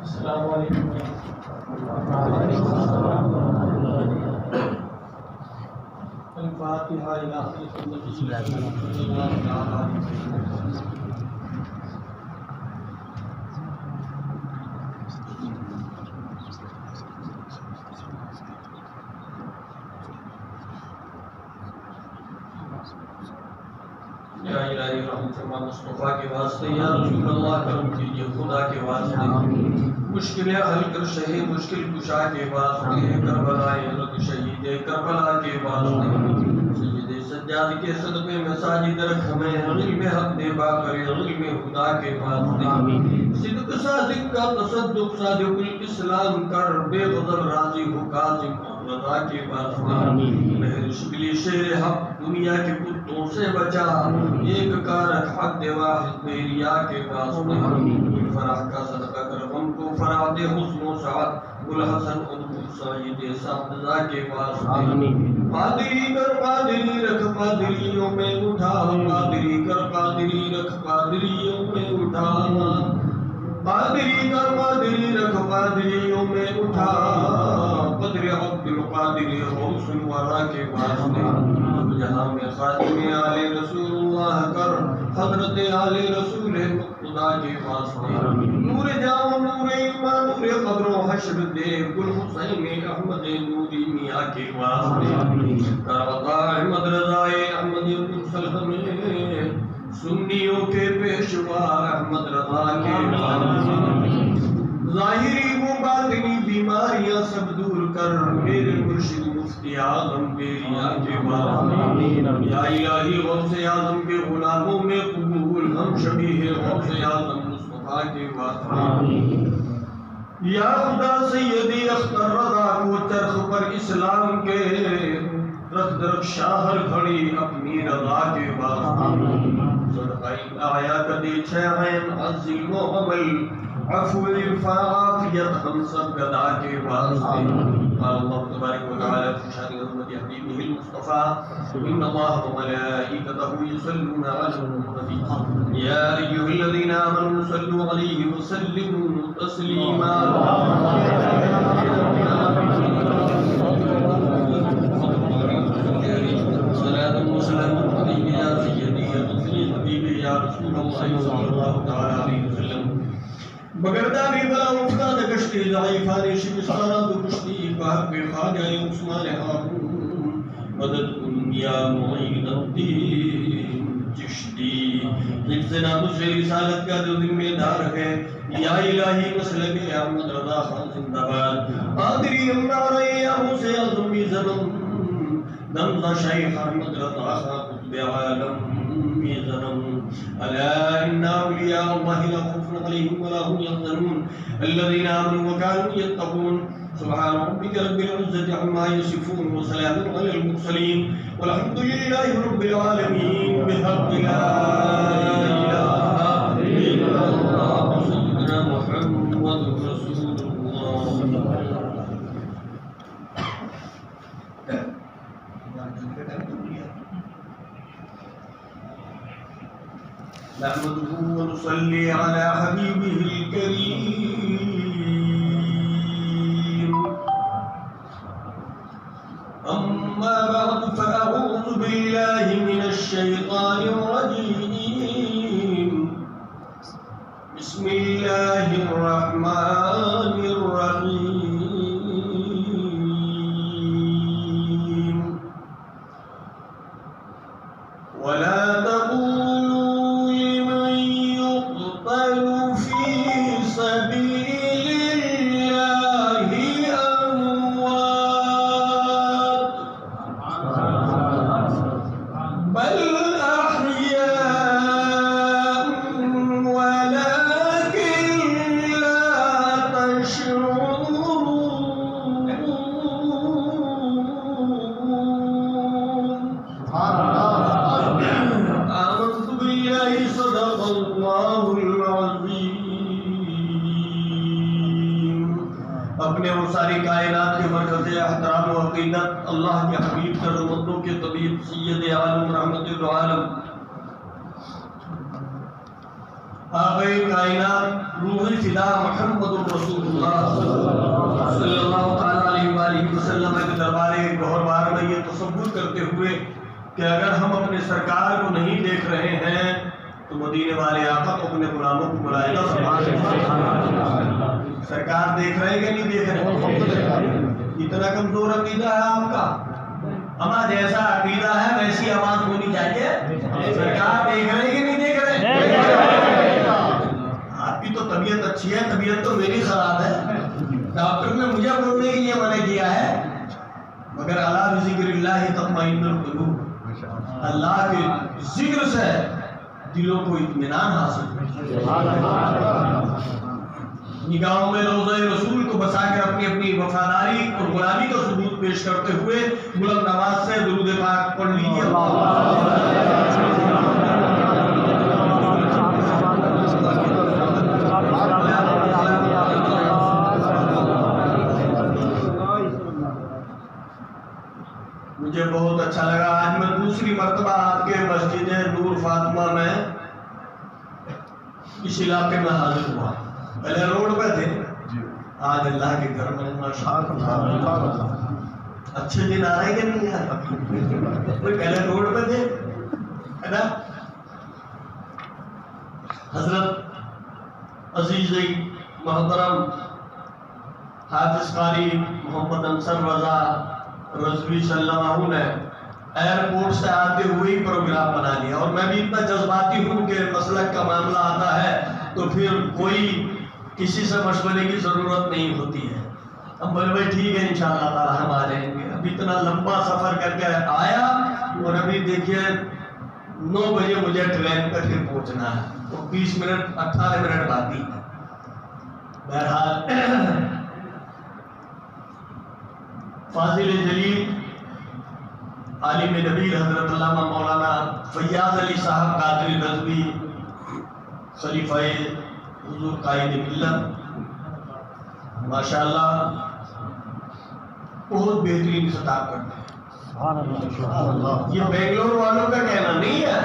السلام علیکم الفاتحہ الہ بسم اللہ الرحمن الرحیم. یا الہی رحم فرما مصطفیٰ کے واسطے، یا رسول اللہ کرم کیجیے خدا کے واسطے، مشکلیں حل کر شہید مشکل کشا کے واسطے، کربلا عزت شہید کربلا کے واسطے، سید سجاد کے صدقے میں ساجد رکھ ہمیں، علم حق دے باقر علم خدا کے واسطے، صدق صادق کا تصدق صادق الاسلام کر، بے غضب راضی ہو کاظم رضا کے واسطے، مہر شکلی شیر حق دنیا کے کتوں سے بچا، ایک کارک حق دے واحد میریا کے واسطے، فرح کا صدقہ کر غم کو فرح دے حسن و سعد، گل حسن ادبو سعید سعدزہ کے واسطے، قادری کر قادری رکھ قادریوں میں اٹھا، قادری کر قادری رکھ قادریوں میں اٹھا، قادری کر قادری رکھ قادریوں میں اٹھا، قدر عبد القادر غوث الورا کے واسطے، جہاں میں خاتم آل رسول اللہ کر، حضرت آل رسول مقتدہ کے واسطے، نور جاؤ نور ایمان نور قبر و حشر دے، گل حسین احمد نوری میاں کے واسطے، کربتا احمد رضائے احمد مرسل ہمیں، سنیوں کے پیشوا احمد رضا کے واسطے، ظاہری و باطنی بیماریاں سب دور کر، میرے مرشد مفتی اعظم بیریا کے واسطے، یا الہی غوث اعظم کے غلاموں میں قبول، ہم شبیہ غوث اعظم مصطفیٰ کے واسطے، یا خدا سیدی اختر رضا کو چرخ پر اسلام کے، رکھ درک شاہر کھڑی اپنی رضا کے واسطے، صدقہ آیا کدی چھین عزم و عمل، عفو عرفا عافیت ہم سب گدا کے واسطے، قال اللہ تبارک و تعالی فی شان حرمت حبیبہ المصطفى ان اللہ وملائکتہ یصلون علی النبی یا ایھا الذین آمنوا صلوا علیہ وسلموا تسلیما، صلاۃ و سلام علیک یا سیدی یا تسلیم حبیبی یا رسول اللہ صلی اللہ تعالی علیہ وسلم، بگردانی بلا مفتاد کشتی ضعیفانی شکستانہ دو کشتی بحق خواجہ عثمان ہارون، مدد کن یا معین الدین چشتی، حفظ ناموس رسالت کا جو ذمہ دار ہے، یا الہی مسلک احمد رضا خان زندہ باد، قادری امرار یا موسیٰ اعظمی زنم، دمزہ شیخ احمد رضا خان قطب عالم زنم، الا ان اولیاء اللہ لا خوف علیہم ولا هم يحزنون الذین آمنوا وكانوا يتقون، سبحان ربک رب العزة عما يصفون وسلام علی المرسلین والحمد للہ رب العالمین، بحق لا الہ الا اللہ سیدنا محمد رسول اللہ. نحمده ونصلي على حبيبه الكريم، أما بعد فأعوذ بالله من الشيطان الرجيم، بسم الله الرحمن الرحيم، ولا تقولوا لمن يقتل في سبيل الله أموات، بل أحياء ولكن لا تشعرون. آمنت بالله صدق الله العظيم. اپنے اور ساری کائنات کے مرکز احترام و عقیدت اللہ کے حبیب کرمندوں کے طبیب سید عالم رحمت العالم آقائے کائنات روح فدا محمد رسول اللہ صلی اللہ علیہ وآلہ وسلم کے دربار گہر بار میں یہ تصور کرتے ہوئے کہ اگر ہم اپنے سرکار کو نہیں دیکھ رہے ہیں تو مدینے والے آقا کو اپنے غلاموں کو بلائے گا. سرکار دیکھ رہے کہ نہیں دیکھ رہے؟ اتنا کمزور عقیدہ ہے آپ کا. ہمارا جیسا عقیدہ ہے ویسی آواز ہونی چاہیے. سرکار دیکھ رہے کہ نہیں دیکھ رہے؟ آپ کی تو طبیعت اچھی ہے, طبیعت تو میری خراب ہے. ڈاکٹر نے مجھے بولنے کے لیے منع کیا ہے, مگر الا بذکر اللہ تطمئن القلوب, اللہ کے ذکر سے دلوں کو اطمینان حاصل. نگاہوں میں روضہ رسول کو بسا کر اپنی اپنی وفاداری اور غلامی کا ثبوت پیش کرتے ہوئے بلند آواز سے درود پاک پڑھ لیجیے. مجھے بہت اچھا لگا, آج میں دوسری مرتبہ آپ کے مسجد نور فاطمہ میں اس علاقے میں حاضر ہوا. پہلے روڈ پہ تھے, آج اللہ کے گھر میں ماشاءاللہ. اچھے دن آ رہے کہ نہیں آ رہے؟ پہلے روڈ پہ تھے ہے نا. حضرت عزیز محترم حافظ قاری محمد انصر رضا رضوی صلی اللہ علیہ وسلم نے ایئرپورٹ سے آتے ہوئے ہی پروگرام بنا لیا, اور میں بھی اتنا جذباتی ہوں کہ مسلک کا معاملہ آتا ہے تو پھر کوئی کسی سے مشورے کی ضرورت نہیں ہوتی ہے. ہم بولے بھائی ٹھیک ہے انشاءاللہ تعالی ہم آ جائیں گے. اب اتنا لمبا سفر کر کے آیا اور ابھی دیکھیے 9 بجے مجھے ٹرین پہ پھر پہنچنا ہے, تو 20 منٹ 18 منٹ باقی ہے. بہرحال فاضل جلیل عالم نبیل حضرت علامہ مولانا فیاض علی صاحب قادری رضوی خلیفہ حضور قائد ملت ماشاءاللہ بہت بہترین خطاب کرتے ہیں. یہ بنگلور والوں کا کہنا نہیں ہے,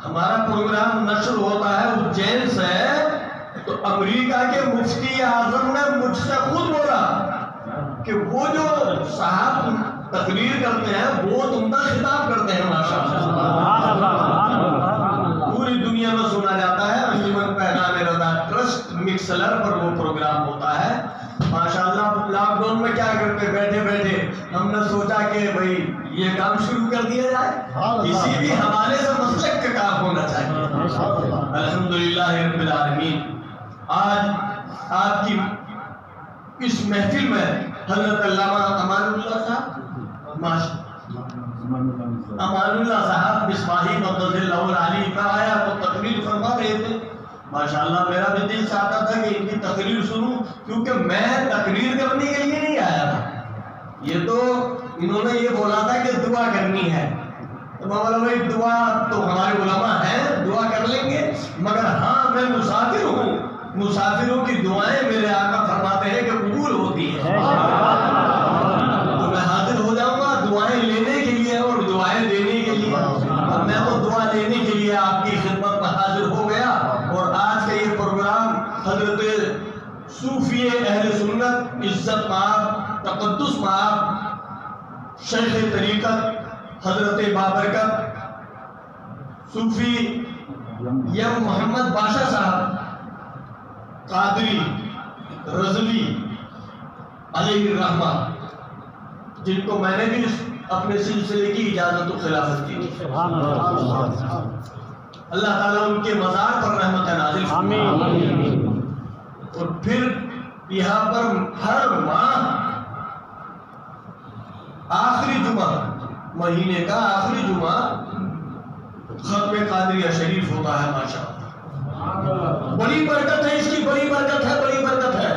ہمارا پروگرام نشر ہوتا ہے اجین سے, تو امریکہ کے مفتی اعظم نے مجھ سے خود بولا کہ وہ جو صاحب تقریر کرتے ہیں وہ عمدہ خطاب کرتے ہیں ماشاءاللہ. پوری دنیا میں سنا جاتا ہے. انجمن پیغام رضا ٹرسٹ مکسلر پر وہ پروگرام ہوتا ہے ماشاءاللہ. لاک ڈاؤن میں کیا کرتے بیٹھے بیٹھے ہم نے سوچا کہ بھائی یہ کام شروع کر دیا جائے, کسی بھی حوالے سے مسلک کا کام ہونا چاہیے. الحمدللہ رب العالمین. آج آپ کی اس محفل میں حضرت علامہ امان اللہ صاحب مصباحی مقدس اللہ العلی کا آیا تو تقریر فرما رہے تھے. ماشاءاللہ میرا بھی دل چاہتا تھا کہ ان کی تقریر سنوں, کیونکہ میں تقریر کرنے کے لیے نہیں آیا تھا. یہ تو انہوں نے یہ بولا تھا کہ دعا کرنی ہے, تو میں بولا بھائی دعا تو ہمارے علماء ہیں, دعا کر لیں گے, مگر ہاں میں مسافر ہوں, مسافروں کی دعائیں میرے آقا فرماتے ہیں کہ قبول ہوتی ہیں. تو میں حاضر ہو جاؤں گا دعائیں لینے کے لیے اور دعائیں دینے کے لیے. اور میں تو دعا لینے کے لیے آپ کی خدمت میں حاضر ہو گیا. اور آج کا یہ پروگرام حضرت صوفی اہل سنت عزت مآب تقدس مآب شیخ طریقت حضرت بابرکت صوفی یم محمد باشا صاحب قادری رضوی علیہ الرحمہ, جن کو میں نے بھی اپنے سلسلے کی اجازت و خلافت کی. اللہ تعالیٰ ان کے مزار پر رحمت نازل فرمائے. اور پھر یہاں پر ہر ماہ آخری جمعہ, مہینے کا آخری جمعہ ختم قادریہ شریف ہوتا ہے ماشاءاللہ. بڑی برکت ہے اس کی, بڑی برکت ہے, بڑی برکت ہے.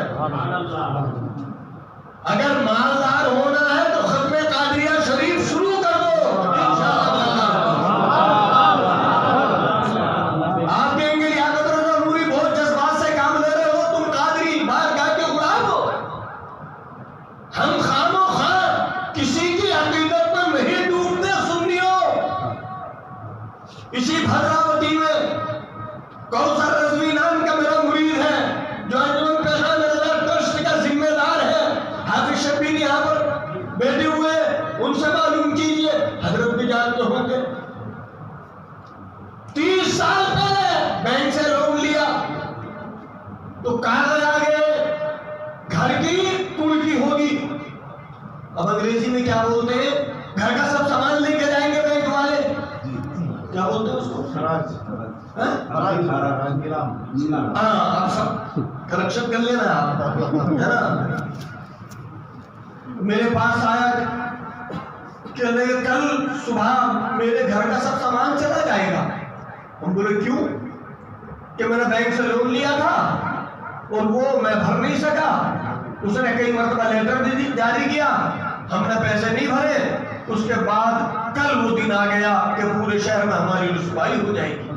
اگر مالدار ہونا ہے تو ختم قادریہ شریف شروع کر دو انشاءاللہ. آپ کہیں گے لیاقت رضا نوری بہت جذبات سے کام لے رہے ہو, تم قادری بارگاہ کے غلام ہو. اسی بھدراوتی میں کوثر رضوی نام کا میرا مرید ہے جو انجمن پیغام نظر ٹرسٹ کا ذمہ دار ہے. حافظ شبیر یہاں پر بیٹھے ہوئے, ان سے معلوم کیجئے, حضرت بھی جانتے ہوں گے. 30 سال پہلے بینک سے لون لیا تو کاغذ آ گئے گھر کی کل کی ہوگی. اب انگریزی میں کیا بولتے ہیں, گھر کا سب سامان لے کے جائیں گے بینک والے, کیا بولتے ہیں اس کو, ہاں اب سب کرپشن کر لینا آپ, ہے نا. میرے پاس آیا کہ کل صبح میرے گھر کا سب سامان چلا جائے گا. ہم بولے کیوں, کہ میں نے بینک سے لون لیا تھا اور وہ میں بھر نہیں سکا. اس نے کئی مرتبہ لیٹر بھی جاری کیا, ہم نے پیسے نہیں بھرے. اس کے بعد کل وہ دن آ گیا کہ پورے شہر میں ہماری رسوائی ہو جائے گی.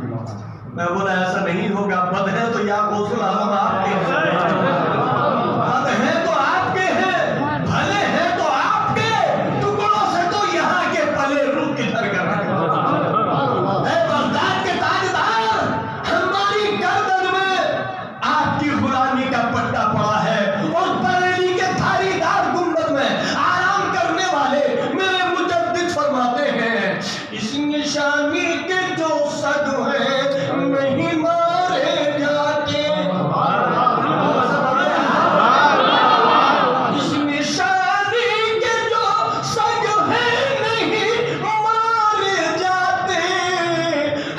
میں بولا ایسا نہیں ہوگا, بد ہے تو یا غوث العالم آپ کے بد ہے تو آپ کے ہیں, بھلے ہیں تو آپ کے, ٹکڑوں سے تو یہاں کے پلے رک کدھر کر رہے. اے بغداد کے تاجدار, ہماری گردن میں آپ کی غلامی کا پٹا پڑا ہے اور بریلی کے دھاری دار گنبد میں آرام کرنے والے میرے مجدد فرماتے ہیں, اس نشانی کے جو صد ہیں نہیں مارے جاتے. اس نشانی کے جو صد ہیں نہیں مارے جاتے,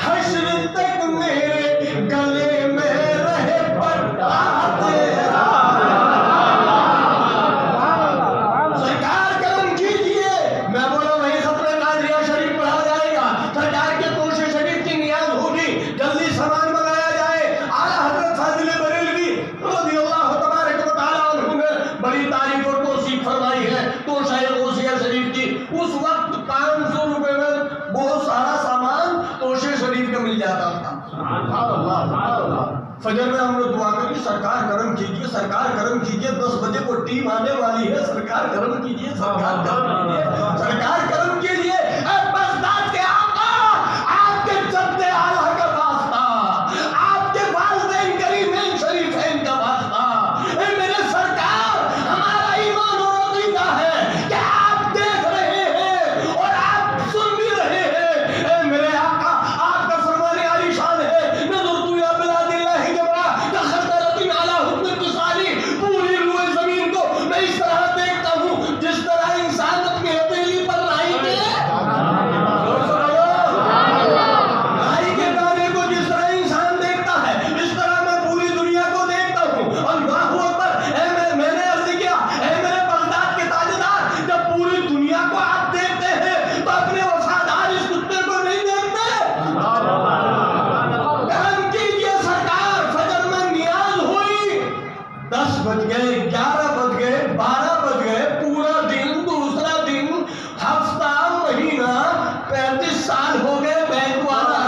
حشر تک میرے گلے میں رہے پٹا تیرا. سرکار کرم کیجئے. میں بولا وہی ختم قادریہ شریف پڑھا جائے گا, سرکار کے کوشش شریف کی نیاز ہوگی, جلدی سامان منگایا جائے. اعلیٰ حضرت فاضل بریلوی رضی اللہ تبارک و تعالیٰ عنہ نے بڑی تعریف اور توصیف فرمائی ہے توشہ غوثیہ شریف کی. اس وقت 500 روپے میں بہت سارا سامان توشہ شریف کا مل جاتا تھا. فجر میں ہم نے دعا کری, سرکار کرم کیجئے, سرکار کرم کیجئے, 10 بجے کو ٹیم آنے والی ہے, سرکار کرم کیجئے, سرکار کرم کیجئے, سرکار کرم کیجئے. اے بغداد کے آقا, آپ کے جد اعلیٰ کا واسطہ, آپ کے والدین کریمین شریفین کا واسطہ, اے میرے سرکار, ہمارا ایمان اور عقیدہ ہے کہ آپ دیکھ رہے ہیں اور آپ سن بھی رہے ہیں. اے میرے آقا, آپ کا فرمان عالی شان ہے, نظر تو یا بلاد اللہ جبرا کہ خطرت علی حکم اتصالی, پوری روئے زمین کو میں اس طرح دیکھتا ہوں جس طرح انسان اپنی ہتھیلی پر رائی کے دانے کو جس طرح انسان دیکھتا ہے, اس طرح میں پوری دنیا کو دیکھتا ہوں. اللہ اکبر. میں نے عرض کیا, اے میرے بغداد کے تاجدار, جب پوری دنیا کو آپ دیکھتے ہیں تو اپنے وفادار اس کتے کو نہیں دیکھتے. کرم کیجئے سرکار. فجر میں نیاز ہوئی, 10 بج گئے, 11 بج گئے, 12 بج گئے, پورا دن, دوسرا دن, ہفتہ, مہینہ, 35 سال ہو گئے. بینک والا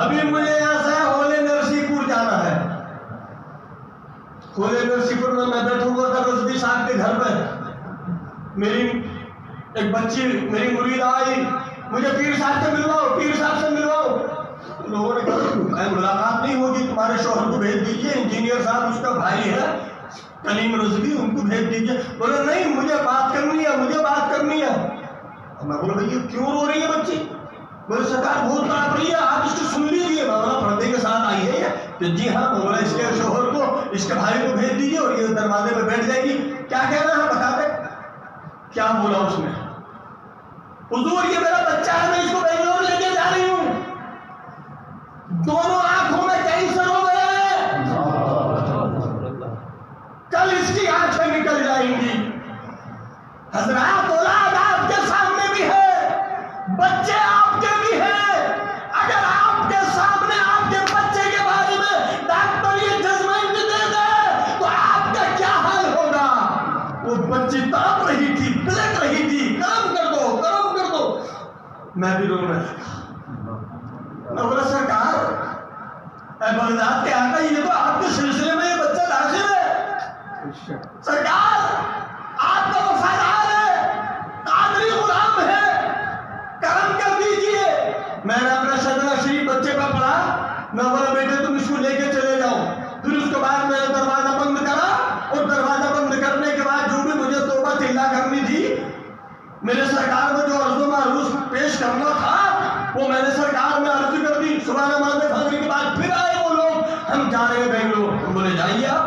ابھی مجھے یہاں سے ہولے نرسی پور جانا ہے. ہولے نرسی پور میں بیٹھوں گا تھا رضوی صاحب کے گھر پہ. میری ایک بچی, میری مرید آئی, مجھے پیر صاحب سے ملواؤ, پیر صاحب سے ملواؤ. لوگوں نے کہا ملاقات نہیں ہوگی, تمہارے شوہر کو بھیج دیجئے, انجینئر صاحب اس کا بھائی ہے کلیم رضوی, ان کو بھیج دیجئے. بولے نہیں, مجھے بات کرنی ہے, مجھے بات کرنی ہے. میں بولا بھائی کیوں رو رہی ہے بچی؟ بولے سرکار بہت تڑپ رہی ہے, آپ اس کو سن لیجیے. میں بولا پردے کے ساتھ آئی ہے کہ جی ہاں. میں بولا اس کے شوہر کو, اس کے بھائی کو بھیج دیجیے اور یہ دروازے پہ بیٹھ جائے گی. کیا کہنا ہے بتا دے. کیا بولا اس نے, حضور یہ میرا بچہ ہے, میں اس کو بنگلور لے کے جا رہی ہوں, دونوں آنکھوں میں کینسر ہو گیا ہے, کل اس کی آنکھیں نکل جائیں گی. حضرات, اولاد آپ کے سامنے بھی ہے, بچے آپ کے بھی ہیں. اگر آپ کے سامنے آپ کے بچے کے بارے میں ڈاکٹر یہ ججمنٹ دے دے تو آپ کا کیا حال ہوگا. وہ بچی تڑپ رہی تھی, بلک رہی تھی, کرم کر دو, کرم میں بھی رونے لگا. میں بولا سرکار اے بغداد کے آقا یہ تو آپ کے سلسلے میں یہ بچہ داخل ہے. سرکار آپ کا وفادار ہے, قادری غلام ہے, کرم کر دیجئے. میں نے اپنا شجرہ شریف بچے پر پڑھا. میں بولا بیٹے تم اس کو لے کے چلے جاؤ. پھر اس کے بعد میں نے دروازہ بند کرا, اور دروازہ بند کرنے کے بعد جو بھی مجھے توبہ تلا کرنی تھی, میرے سرکار میں جو عرض و معروض پیش کرنا تھا وہ میں نے سرکار میں عرض کر دی. صبح نماز فجر کے بعد پھر آئے وہ لوگ, ہم جا رہے ہیں بنگلور. ہم بولے جائیے آپ.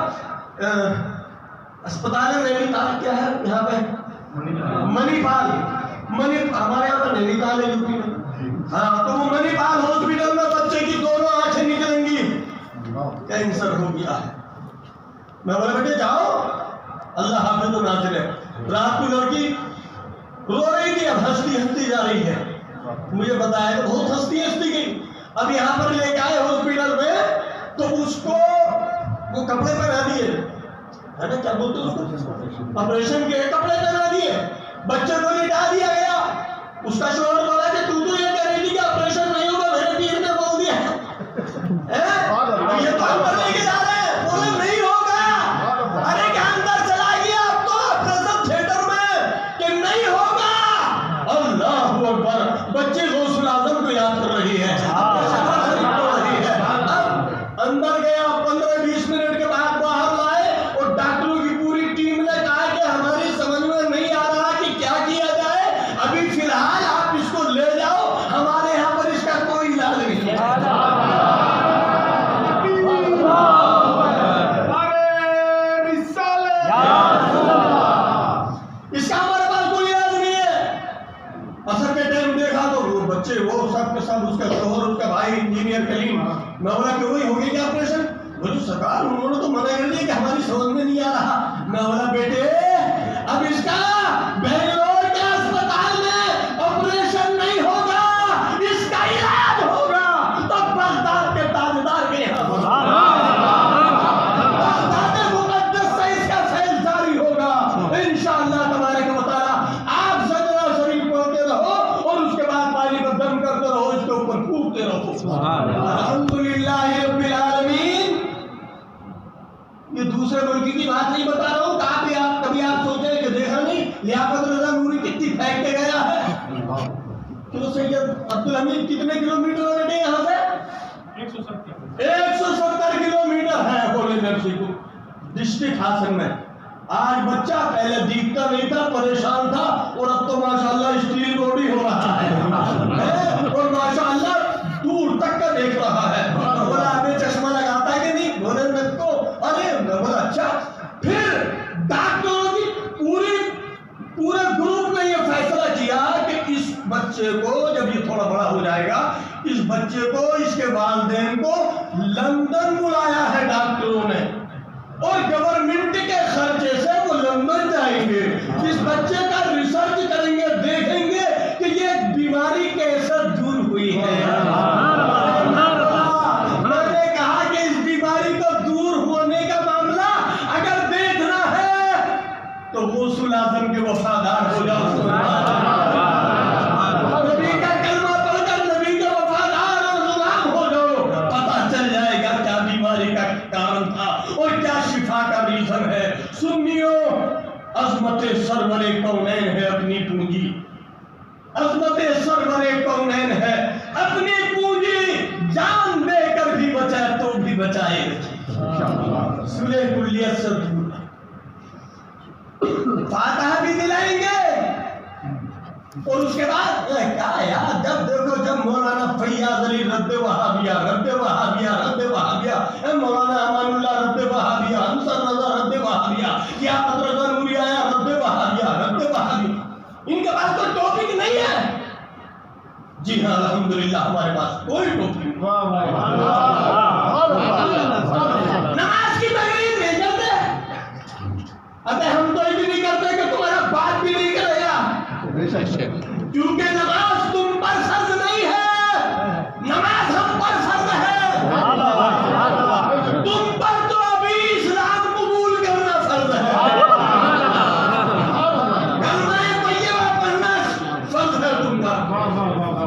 اسپتال ہے نینی تال, کیا ہے یہاں پہ, منی پال. ہمارے یہاں پہ نینی تال ہے یو پی میں. ہاں تو وہ منی پال ہاسپٹل میں بچے کی دونوں آنکھیں نکلیں گی, کینسر ہو گیا ہے. میں بولا بیٹے جاؤ, اللہ حافظ و ناصر ہے. رات کو لڑکی رو رہی تھی, اب ہنستی جا رہی ہے. مجھے بتایا کہ بہت ہنستی گئی. اب یہاں پر لے کے آئے ہاسپٹل میں تو اس کو وہ کپڑے پہنا دیے, ہے نا کیا بولتے اس کو, آپریشن کے کپڑے پہنا دیے. بچے کو لٹا دیا گیا. اس کا شوہر بولا کہ تو یہ کہہ رہی تھی کہ آپریشن نہیں ہوگا, میرے پیر نے بول دیا یہ تو ہم کرنے کے جا رہے ہیں. بولے نہیں ہوگا. ارے کیا اندر چلا گیا اب تو آپریشن تھیٹر میں کہ نہیں ہوگا. اللہ اکبر. بچے غوث الاعظم کو یاد کر رہی ہے, اندر گیا. 15-20 منٹ کے بعد باہر لائے اور ڈاکٹروں کی پوری ٹیم نے کہا کہ ہماری سمجھ میں نہیں آ رہا کہ کیا کیا جائے, ابھی فی الحال آپ اس کو لے جاؤ, ہمارے یہاں پر اس کا کوئی علاج نہیں ہے. اس کا ہمارے پاس کوئی علاج نہیں ہے. اثر کے ٹائم دیکھا تو وہ بچے وہ سب کے سب, اس کا شوہر, اس کا بھائی انجینئر کلیم. میں بولا کہ وہی ہو گئی کیا آپریشن؟ بولے سرکار انہوں نے تو منع کر دیا کہ ہماری سمجھ میں نہیں آ رہا. میں بولا بیٹے اب اس کا بنگلور کے اسپتال میں آپریشن نہیں ہوگا, اس کا علاج ہوگا. تو بغداد کے تاجدار کے یہاں بغداد مقدس سے اس کا فیض جاری ہوگا انشاءاللہ تبارک و تعالی. آپ شجرہ شریف پڑھتے رہو اور اس کے بعد پانی پر دم کرتے رہو, اس کے اوپر پھونکتے رہو. الحمدللہ رب العالمین. یہ دوسرے ملک کی بات نہیں بتا رہا ہوں کہ کبھی آپ سوچیں کہ دیکھا نہیں لیاقت رضا نوری کتنی پھینک کے گیا ہے. تو سید عبدالحمید کتنے کلومیٹر رہے یہاں سے؟ 170 کلومیٹر ہے کالج نرسی کو, ڈسٹرکٹ ہاسن میں. آج بچہ پہلے دیکھتا نہیں تھا, پریشان تھا, اور اب تو ماشاءاللہ اسٹیل باڈی ہو رہا ہے اور ماشاءاللہ دور تک کا دیکھ رہا ہے. بولا آپ نے چشمہ لگاتا ہے کہ نہیں؟ بولے میں تو ارے بولا اچھا. پھر ڈاکٹروں کی پورے گروپ نے یہ فیصلہ کیا کہ اس بچے کو جب یہ تھوڑا بڑا ہو جائے گا, اس بچے کو, اس کے والدین کو لندن بلایا ہے ڈاکٹروں نے, اور گورنمنٹ کے خرچے سے وہ لندن جائیں گے. اس بچے کا ریسرچ کریں گے, دیکھیں گے کہ یہ بیماری کیسے دور ہوئی ہے. میں نے کہا کہ اس بیماری کو دور ہونے کا معاملہ اگر دیکھنا ہے تو غوث الاعظم کے وفادار ہو جاؤ. نبی کا کلمہ پڑھ کر نبی کا وفادار اور غلام ہو جاؤ, پتہ چل جائے گا کیا بیماری کا کارن تھا اور کیا شفا کا ریزن ہے. سنیو, عظمت سرور کونین ہے اپنی پونجی, عظمت سرور کونین ہے اپنی پونجی, جان دے کر بھی بچائے تو بھی بچائے. سورہ کلیت سے دور فاتحہ بھی دلائیں گے, اور اس کے بعد کیا یار جب دیکھو جب مولانا فیاض علی رد وہابیہ مولانا امان اللہ رد وہابیہ, انصر رضا رد وہابیہ, لیاقت رضا نوری آیا رد وہابیہ, ان کے پاس کوئی ٹاپک نہیں ہے. جی ہاں الحمدللہ ہمارے پاس کوئی ٹاپک نہیں. نماز کی تقریر نہیں کرتے. ابے ہم تو یہ بھی نہیں کرتے کہ تمہارا بات بھی نہیں کرے گا, کیونکہ نماز تم پر فرض نہیں ہے, نماز ہم پر فرض ہے. تم پر تو ابھی اسلام قبول کرنا فرض ہے, کلمہ طیبہ پڑھنا فرض ہے تم پر.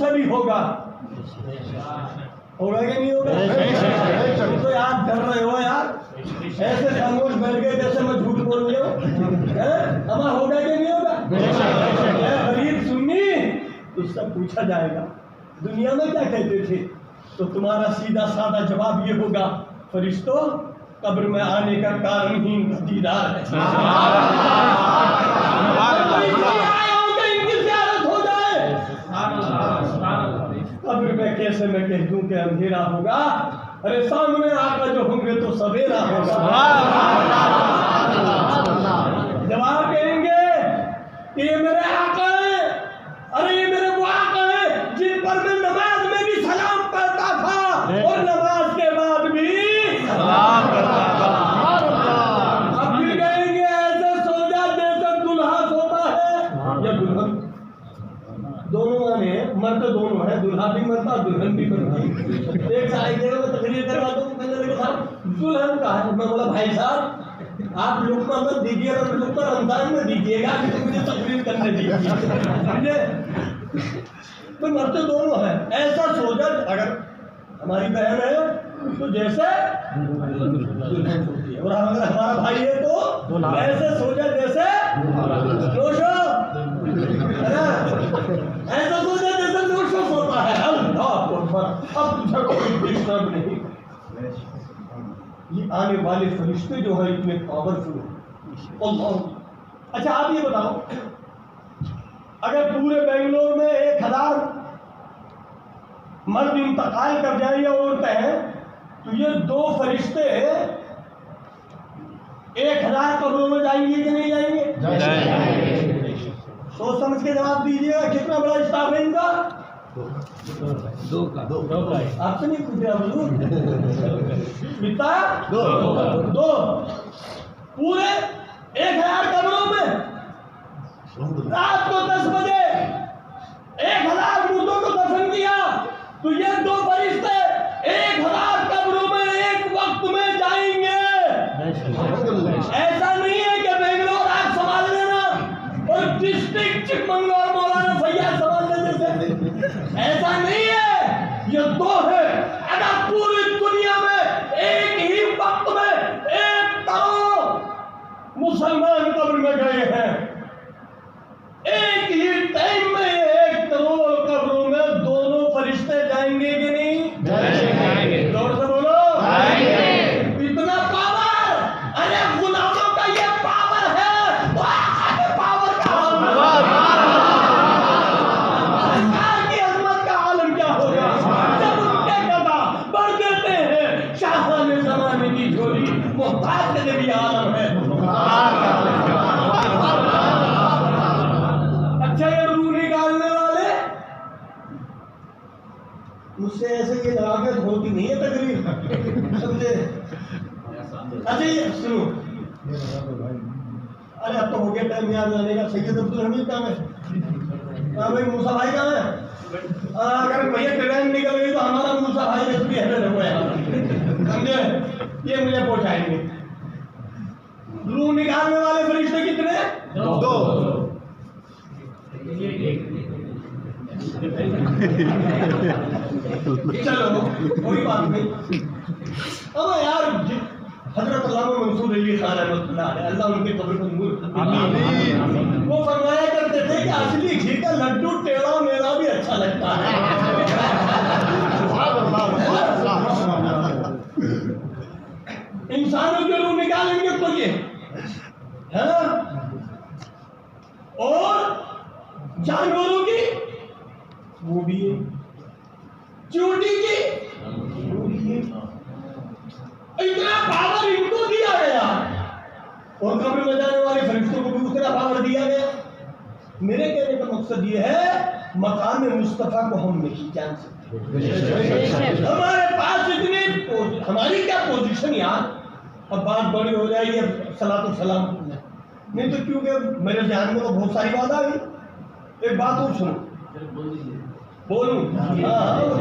سے بھی ہوگا کہ نہیں ہوگا؟ تو یار ڈر رہے ہو یار، ایسے خاموش بیٹھ گئے جیسے میں جھوٹ بول رہی ہوں، ہمارا ہوگا کہ نہیں ہوگا؟ غریب سنی اس سے پوچھا جائے گا دنیا میں کیا کہتے تھے، تو تمہارا سیدھا سادہ جواب یہ ہوگا، فرشتوں قبر میں آنے کا کارن ہی دیدار ہے، قبر میں کیسے میں کہہ دوں کہ اندھیرا ہوگا، ارے سامنے آقا جو ہوں گے تو سویرا ہوگا۔ جواب کہیں گے کہ یہ میرے آقا ہیں، ارے یہ میرے وہ آقا ہیں جن پر میں نماز میں بھی سلام پڑھتا تھا اور نماز کے بعد بھی سلام کرتا تھا۔ اب پھر کہیں گے ایسے سو جا جیسے دلہا سوتا ہے یا دلہن، دونوں مانے مرد دونوں ہیں، دلہا بھی مرتا دلہن بھی مرتی۔ ایک سائے جگہ میں تقریر کروا دوں کہنے لگے صاحب دلہن کا ہے، میں بولا بھائی صاحب آپ لقمہ مت دیجیے گا، لقمہ رمضان میں دیجیے گا کہ مجھے تقریر کرنے دیجیے، تو مرد دونوں ہیں۔ ایسا سوچا اگر ہماری بہن ہے تو جیسے دلہن ہوتی ہے، اور اگر ہمارا بھائی ہے تو ایسے سوچا جیسے نوشو، ایسا سوچا جیسے نوشو سوتا ہے۔ اللہ اکبر، اب تجھے کوئی ڈسٹرب نہیں۔ یہ آنے والے فرشتے جو ہیں اتنے پاورفل ہیں، اللہ۔ اچھا آپ یہ بتاؤ، اگر پورے بنگلور میں 1000 مرد انتقال کر جائیں یا عورتیں ہیں تو یہ 2 فرشتے 1000 قبروں میں جائیں گے کہ نہیں جائیں گے؟ سوچ سمجھ کے جواب دیجیے گا، کتنا بڑا اسٹاف ہے ان کا؟ 2 کا آپ سے نہیں پوچھا حضور، کتنا؟ 2 پورے 1000 قبروں میں رات کو 10 بجے 1000 مردوں کو دفن کیا تو یہ 2 فرشتے 1000 قبروں میں ایک وقت میں جائیں گے۔ ایسا نہیں ہے کہ بنگلور آپ سنبھال لینا اور ڈسٹرکٹ چکمنگلور مولانا سیاد سنبھال لینے سے، ایسا نہیں ہے، یہ 2 ہے۔ اگر پوری دنیا میں ایک ہی وقت میں 1 کروڑ مسلمان قبر میں گئے ہیں، ایک ہی ٹائم میں 1 کروڑ قبروں میں دونوں فرشتے جائیں گے کہ نہیں؟ جائیں گے۔ زور سے بولو، اتنا پاور، ارے غلاموں کا یہ پاور ہے، تو آقا کے پاور کا سرکار کی عظمت کا عالم کیا ہوگا جب ان کے گدا بڑھ دیتے ہیں۔ شاہان زمانے کی جھولی محتاج کے بھی عالم ہے۔ اچھا یہ روح نکالنے والے مجھ سے ایسے یہ لگاقت ہوتی نہیں ہے تقریر، سمجھے؟ اچھا یہ سنو، ارے اب تو ہو گیا ٹائم یاد لانے کا۔ سید عبدالحمید کہاں ہے؟ ہاں بھائی موسیٰ بھائی کہاں ہے؟ اگر بھیا ٹرین نکل گئی تو ہمارا موسیٰ بھائی اس بھی ہمیں رہو ہے، سمجھے؟ یہ مجھے پہنچائیں گے۔ روح نکالنے والے فرشتے کتنے؟ 2۔ چلو کوئی بات نہیں، اب یار حضرت علامہ منصور علی خان رحمۃ اللہ علیہ، اللہ ان کی قبر کو نور کرے، وہ فرمایا کرتے تھے کہ اصلی گھی کا لڈو ٹیڑھا میرا بھی اچھا لگتا ہے۔ انسانوں کے روح نکالیں گے تو یہ ہے نا، اور جانوروں کی وہ بھی ہے، چونٹی کی وہ بھی ہے۔ اتنا پاور ان کو دیا گیا اور قبر میں جانے والے فرشتوں کو بھی اتنا پاور دیا گیا۔ میرے کہنے کا مقصد یہ ہے مقام مصطفیٰ کو ہم نہیں جان سکتے، ہمارے پاس اتنی ہماری کیا پوزیشن یار، اب بات بڑی ہو جائے گی، اب صلاۃ و سلام نہیں تو، کیونکہ میرے ذہن میں تو بہت ساری بات آ گئی۔ ایک بات اور سنو، بولوں؟ ہاں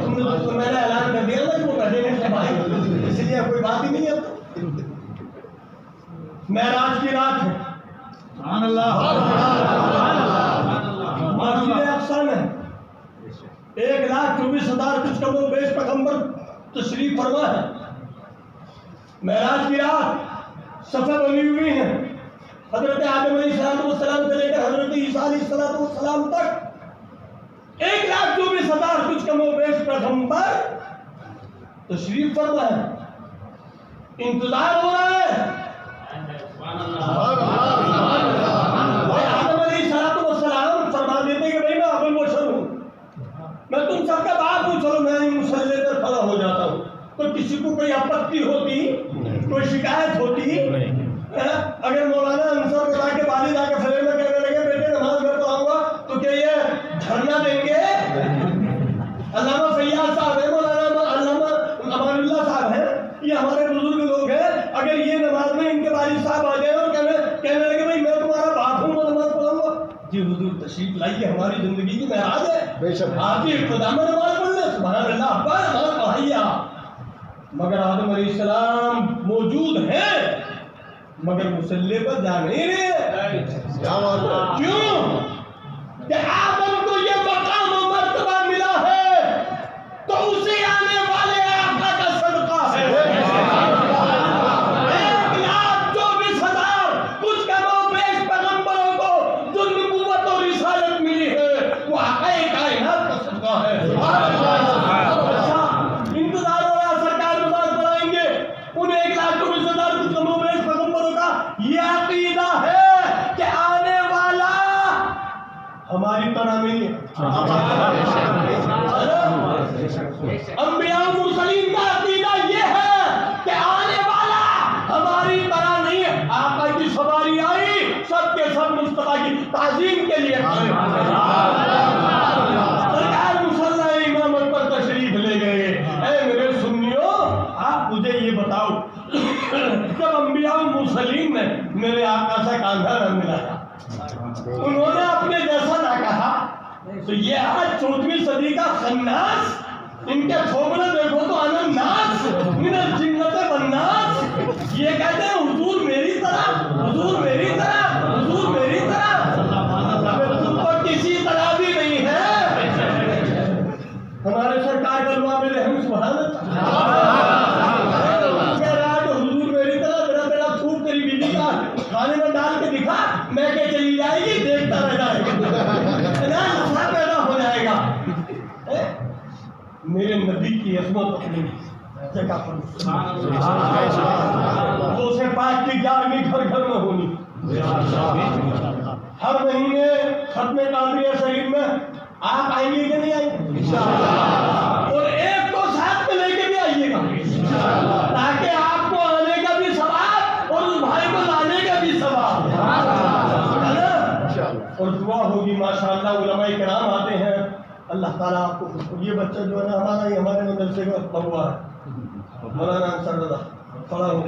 تم نے تو میں نے اعلان کر دیا نا کہ وہ کہتے ہیں بھائی، اس لیے کوئی بات ہی نہیں ہے۔ معراج کی رات ہے، سبحان اللہ، مسجد اقصی میں 1 20,000 کچھ کم و بیش پیغمبر تشریف فرما ہے. معراج کی رات صفیں بنی ہوئی ہیں. حضرت آدم علیہ السلام سے لے کر حضرت عیسیٰ علیہ السلام تک 1,24,000 کچھ کم و بیش پیغمبر تشریف فرما ہے. انتظار ہو رہا ہے. آدم علیہ السلام فرما دیتے کہ بھائی میں ابو البشر ہوں, میں تم سب کا بات ہوں, چلو میں مسلح پر کھڑا ہو جاتا ہوں. تو کسی کو کوئی آپتی ہوتی, کوئی شکایت ہوتی؟ اگر مولانا انصر بتا کے والد آ کے فجر میں کہنے لگے بیٹے نماز میں پڑھاؤں گا تو کیا یہ دھرنا دیں گے؟ علامہ فیاض صاحب ہیں, مولانا علامہ امان اللہ صاحب ہیں, یہ ہمارے بزرگ لوگ ہیں. اگر یہ نماز میں ان کے والد صاحب آ جائیں اور کہنے لگے بھائی میں تمہارا باپ ہوں, میں نماز پڑھاؤں گا, جی حضور تشریف لائیے, ہماری زندگی کی معراج ہے, آپ کی ابتدا میں نماز پڑھ لیں, سبحان اللہ, ابا نماز پڑھائیے آپ. مگر آدم علیہ السلام موجود ہیں مگر مصلی پر جا نہیں رہے. کیوں کہ آدم کو یہ مقام و مرتبہ ملا ہے تو اسے آنے والے آقا کا صدقہ ہے. 1,24,000 کچھ کم و بیش پیغمبروں کو جو نبوت اور رسالت ملی ہے وہ آقا کائنات کا صدقہ ہے. انتظار ہو رہا سرکار نماز پڑھائیں گے. ان 1,24,000 کچھ کم و بیش پیغمبروں کا یہ عقیدہ ہے کہ آنے والا ہماری طرح نہیں ہے. انبیاء و مرسلین کا عقیدہ یہ ہے کہ آنے والا ہماری طرح نہیں ہے. آقا کی سواری آئی, سب کے سب مصطفیٰ کی تعظیم کے لیے سرکار مصلی امامت پر تشریف لے گئے. اے میرے سنیو, آپ مجھے یہ بتاؤ, جب انبیاء و مرسلین نے میرے آقا سے کاندھا نہ ملایا, انہوں نے اپنے جیسا نہ کہا, تو یہ آج 14ویں صدی کا خناس, ان کے تھوبڑے دیکھو تو انناس من الجنت والناس, یہ کہتے ہیں حضور میری طرح, حضور میری طرح, حضور میری طرح. تم کو کسی طرح بھی نہیں ہے. ہمارے سرکار کا دعا میں رحم سبحان کھانے میں ڈال کے دکھا, میں کہ چلی جائے گی, دیکھتا رہ جائے گا, نفع پیدا ہو جائے گا. میرے نبی کی عظمت اپنی جگہ پر, تو سے پاک کی 11ویں گھر گھر میں ہونی. ہر مہینے ختم قادریہ شریف میں آپ آئیں گے کہ نہیں آئیں گے؟ اور ایک کو ساتھ میں لے کے بھی آئیے گا, تاکہ آپ کو آنے کا بھی ثواب اور اس بھائی کو لانے کا بھی ثواب ہے نا. اور دعا ہوگی ماشاءاللہ, علماء کرام آتے ہیں, اللہ تعالیٰ آپ کو. یہ بچہ جو ہے نا ہمارا ہی ہمارے مدرسے کا بہوا ہے, مولانا انصر رضا, کھڑا ہو.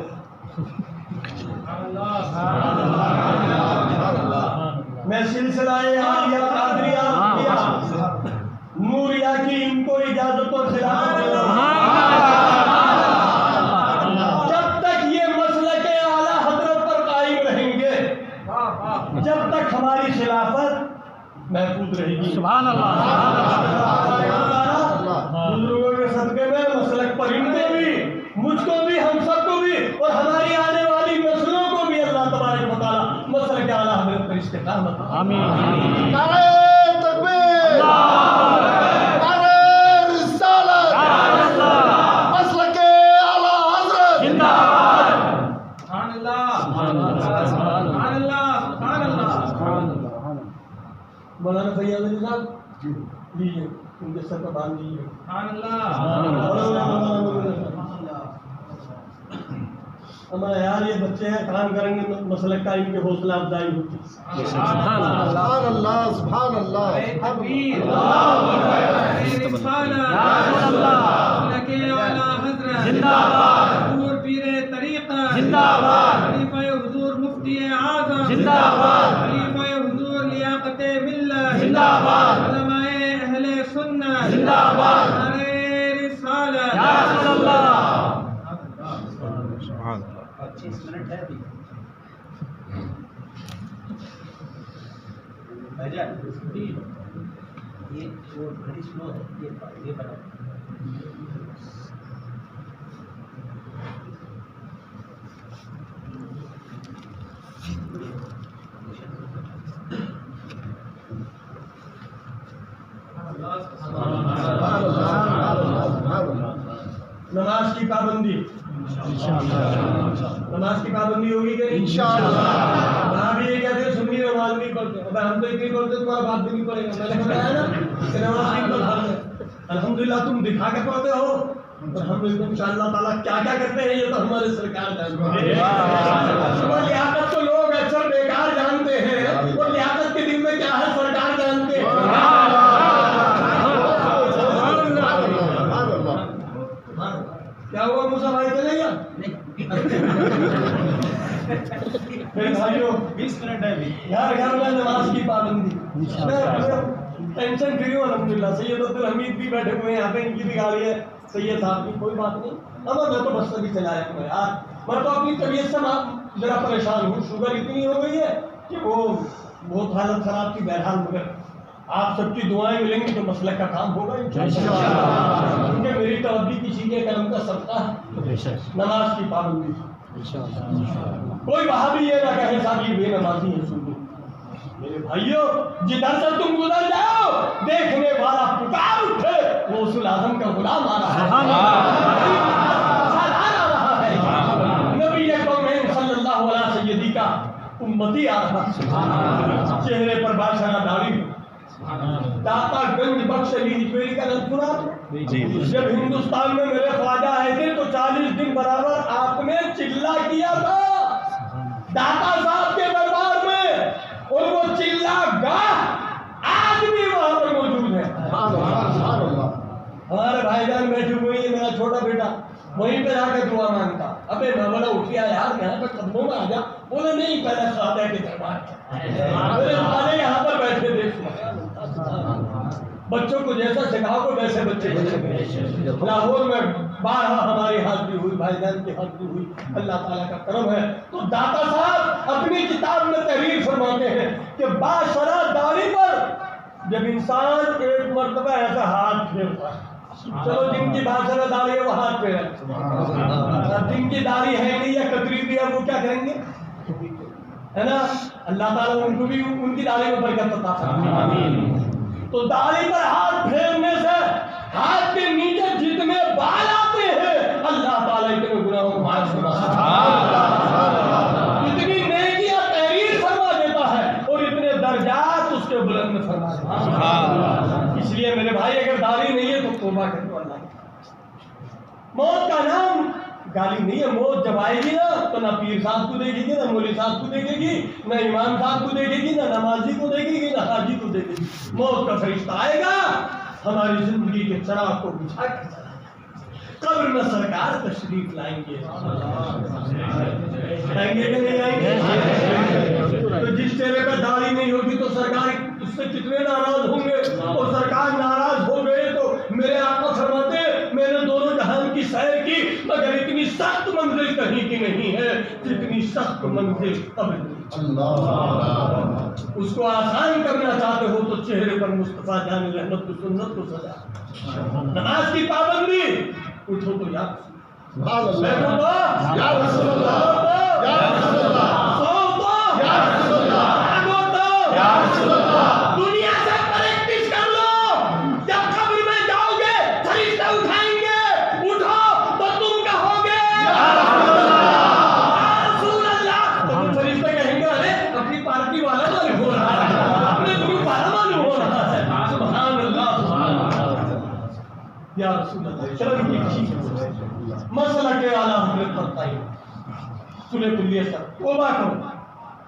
میں سلسلہ عالیہ قادریہ نوریہ کی ان کو اجازت اور خلافت دے رہا ہوں. جب تک یہ مسلک اعلیٰ حضرت پر قائم رہیں گے, جب تک ہماری خلافت محفوظ رہے گی. سبحان اللہ. بزرگوں کے صدقے میں مسلک پر ان کو بھی, مجھ کو بھی, ہم سب کو بھی, اور ہماری آنے والی نسلوں کو بھی اللہ تبارک و تعالیٰ مسلک اعلیٰ حضرت پر استقامت. آمین. نعرہ تکبیر, نعرہ رسالت, مسلک اعلیٰ حضرت زندہ باد. سبحان اللہ, سبحان اللہ, سبحان اللہ. مولانا فیاض علی صاحب لیجیے, ان کے سر پر باندھ دیجیے. سبحان اللہ. ہمارے یار یہ بچے ہیں, کام کریں گے مسلک کا ان کی حوصلہ افزائی ہوتی. سبحان اللہ, سبحان اللہ. تکبیر, زندہ باد, حضور پیر طریقہ زندہ باد, خلیفہ حضور مفتی اعظم زندہ باد, خلیفہ حضور لیاقت ملت زندہ باد, علماء اہل سنت زندہ باد, نعرہ رسالت. یا رسول اللہ. 25 منٹ ہے ابھی. بھائی جان یہ جو گھڑی سلو ہے, یہ بنا پابندی نماز کی پابندی ہوگی کہ انشاءاللہ وہاں بھی یہ کہتے ہیں سنی نماز نہیں پڑھتے، اب ہم تو اتنی پڑھتے تمہارا باپ بھی نہیں پڑھے گا، میں نے بتایا نا کہ نماز نہیں پڑھتے، الحمدللہ تم دکھا کے پڑھتے ہو اور ہم انشاءاللہ تعالیٰ کیا کیا کرتے ہیں یہ تو ہمارے سرکار جانتے ہیں۔ وہ لیاقت تو لوگ اکثر بیکار جانتے ہیں، وہ لیاقت کے دل میں کیا ہے سرکار جانتے ہیں۔ کیا ہوا موسیٰ بھائی چلے گیا؟ میرے بھائیو 20 منٹ ہے ابھی۔ یار گھر میں نماز کی پابندی ٹینشن فری ہوں الحمدللہ۔ سید عبد الحمید بھی بیٹھے ہوئے ہیں یہاں پہ، ان کی بھی گاڑی ہے، سید صاحب کی کوئی بات نہیں، اب میں تو بس ابھی چلایا ہوں یار، میں تو اپنی طبیعت سے ذرا پریشان ہوں، شوگر اتنی ہو گئی ہے کہ وہ بہت حالت خراب کی، بہرحال مگر آپ سب کی دعائیں ملیں گی تو مسئلہ کا کام ہوگا انشاءاللہ، کیونکہ میری توجہ کسی کے کرم کا صدقہ ہے نماز کی پابندی۔ کوئی وہابی یہ نہ کہے صاحب یہ بے نمازی ہے، سن لو میرے بھائیو، جدھر سے تم گزر جاؤ دیکھنے والا پکار اٹھے، وہ رسول اعظم کا غلام آ رہا ہے، نبی کونین صلی اللہ علیہ سیدی کا امتی آ رہا ہے، چہرے پر بادشاہ داڑھی، داتا گنج بخش علی ہجویری کا نام سنا؟ جب ہندوستان میں میرے خواجہ آئے تھے تو 40 دن برابر آپ نے چلا کیا تھا داتا صاحب کے دربار میں، اور وہ چلا گاہ آج بھی وہاں پر موجود ہے۔ ہمارے بھائی جان بیٹھے ہوئے ہیں، میرا چھوٹا بیٹا وہیں پہ جا کے دعا مانگتا، ابے میں بولا اٹھیا یار یہاں پر قدموں میں آ جا، بولے نہیں پہلے خواجہ کے دربار، بولے خواجہ یہاں پر بیٹھے دیکھ، بچوں کو جیسا سکھاؤ کو ویسے بچے بچے۔ لاہور میں 12 ہماری حاضری ہوئی، بھائی جان کی حاضری ہوئی، اللہ تعالیٰ کا کرم ہے۔ تو داتا صاحب اپنی کتاب میں تحریر فرماتے ہیں کہ باشرہ داڑھی پر جب انسان ایک مرتبہ ایسا ہاتھ پھیرتا ہے، چلو جن کی باشرہ داڑھی ہے وہ ہاتھ پھیرے، جن کی داڑھی ہے نہیں یا کتری بھی ہے وہ کیا کریں گے، ہے نا، اللہ تعالیٰ ان کو بھی ان کی داڑھی میں برکت عطا فرمائے۔ تو داڑھی پر ہاتھ پھیرنے سے ہاتھ کے نیچے جتنے بال آتے ہیں اللہ تعالیٰ اتنے گناہوں کو معاف فرماتا ہے، اتنی نیکیاں تحریر فرما دیتا ہے اور اتنے درجات اس کے بلند فرما دیتا ہے۔ اس لیے میرے بھائی اگر داڑھی نہیں ہے تو توبہ کرو اللہ کی۔ موت کا نام گالی نہیں ہے، موت جب آئے گی نا تو نہ پیر صاحب کو دیکھے گی، نہ مولوی صاحب کو دیکھے گی، نہ امام صاحب کو دیکھے گی، نہ نمازی کو دیکھے گی، نہ حاجی کو دیکھے گی۔ موت کا فرشتہ آئے گا ہماری زندگی کے چراغ کو بجھا کے چلا جائے، قبر میں سرکار تشریف لائیں گے، آئیں گے کہ نہیں آئیں گے؟ تو جس چہرے پہ داڑھی نہیں ہوگی تو سرکار اس سے کتنے ناراض ہوں گے، اور سرکار ناراض ہو گئے تو میرے آقا فرماتے میں نے دونوں جہان کی سیر کی مگر اتنی سخت منزل کہیں کی نہیں ہے جتنی سخت منزل قبر کی۔ اس کو آسان کرنا چاہتے ہو تو چہرے پر مصطفیٰ جان رحمت کی سنت کو سجا، نماز کی پابندی، اٹھو تو یا رسول اللہ، یا رسول اللہ، یا رسول اللہ، سو تو یا رسول اللہ، آگو تو یا رسول اللہ، دنیا سے پریکٹس کر لو، جب قبر میں جاؤ گے فرشتہ اٹھائیں گے، اٹھو تو تم کہو گے یا رسول اللہ، تو تم فرشتہ کہیں گے ارے اپنی پارٹی والا معلوم ہو رہا ہے، اپنے گروپ والا معلوم ہو رہا ہے، سبحان اللہ سبحان اللہ یا رسول اللہ۔ چلو یہ ٹھیک ہے، مسئلہ کے اعلیٰ حضرت کرتا ہے سلح کلیہ سر توبہ کرو،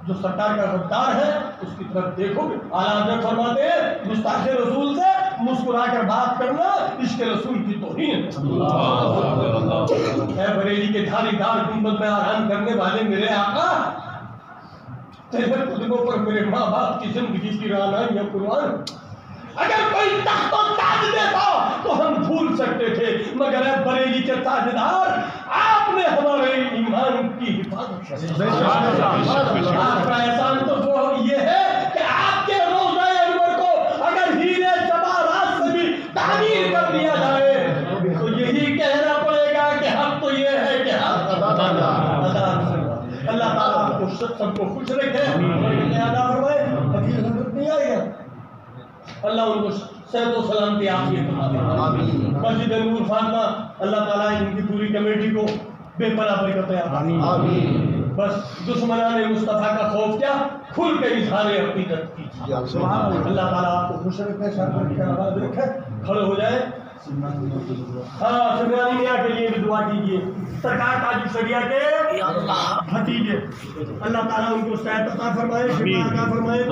جو سرکار کا غدار ہے اس کی طرف دیکھو گے۔ اعلیٰ حضرت فرماتے ہیں گستاخ رسول سے مسکرا کر بات کرنا عشق رسول کی توہین ہے۔ اے بریلی کے دھاری دار گنبد میں آرام کرنے والے میرے آقا، تیرے قدموں پر میرے ماں باپ کی زندگی کی رعنائی یا قرآن، اگر کوئی تخت و تاج دیتا تو ہم بھول سکتے تھے مگر اے بریلی کے تاجدار آپ نے ہمارے ایمان کی حفاظت کی۔ آپ کا احسان تو وہ یہ ہے کہ آپ کے روضہ انور کو اگر ہیرے جواہرات سے بھی تعمیر کر دیا جائے تو یہی کہنا پڑے گا کہ ہم تو یہ ہے کہ ہم اللہ تعالیٰ آپ کو سب کو خوش رکھے، نہیں آئے گا اللہ ان کو صحت و سلامتی عافیت عطا فرمائے۔ مسجد نور فاطمہ اللہ تعالیٰ ان کی پوری کمیٹی بے پناہ برکتیں عطا فرما۔ آمین بس دشمنان مصطفیٰ کا خوف کیا کھل کے اظہار عقیدت کی۔ یا اللہ اللہ تعالیٰ آپ کو خوش رکھے، شرمن رکھے، آباد رکھے۔ کھڑے ہو جائیں۔ ہاں سمرانی میاں کے لیے بھی دعا کیجیے، سرکار تاج الشریعہ کے بھتیجے، اللہ تعالیٰ ان کو صحت عطا فرمائے، شفا عطا فرمائے۔